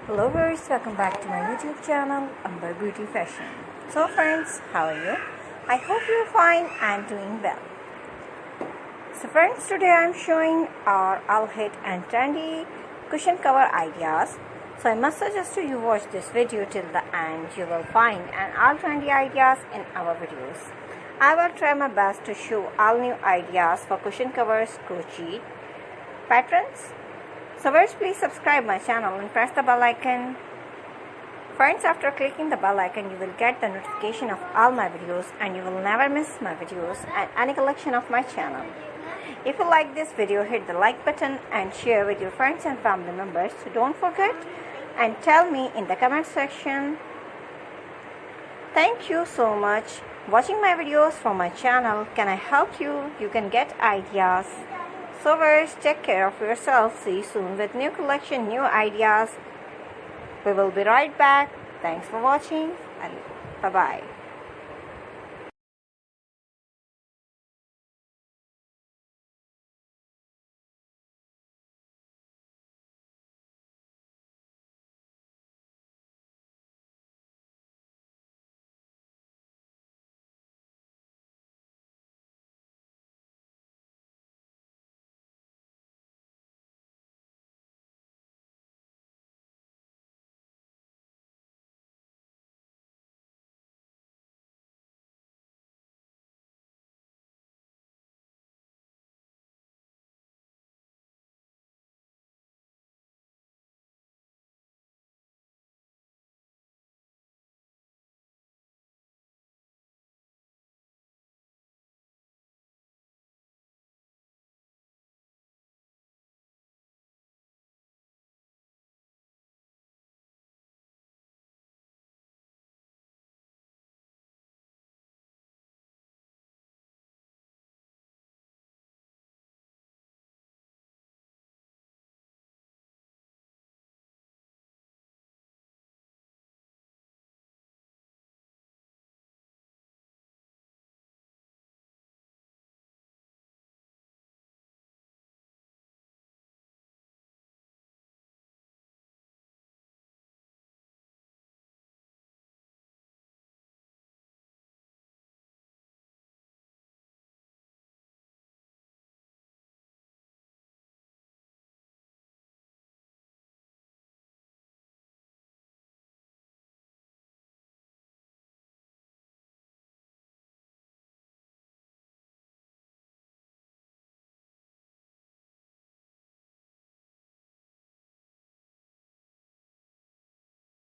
Hello viewers, welcome back to my YouTube channel, Amber Beauty Fashion. So friends, how are you? I hope you're fine and doing well. So friends, today I'm showing our all hit and trendy cushion cover ideas. So I must suggest you watch this video till the end. You will find all trendy ideas in our videos. I will try my best to show all new ideas for cushion covers, crochet patterns. So first, please subscribe my channel and press the bell icon. Friends, after clicking the bell icon, you will get the notification of all my videos and you will never miss my videos and any collection of my channel. If you like this video, hit the like button and share with your friends and family members. So don't forget and tell me in the comment section. Thank you so much watching my videos from my channel. Can I help you? You can get ideas. So viewers, take care of yourself. See you soon with new collection, new ideas. We will be right back. Thanks for watching and bye-bye.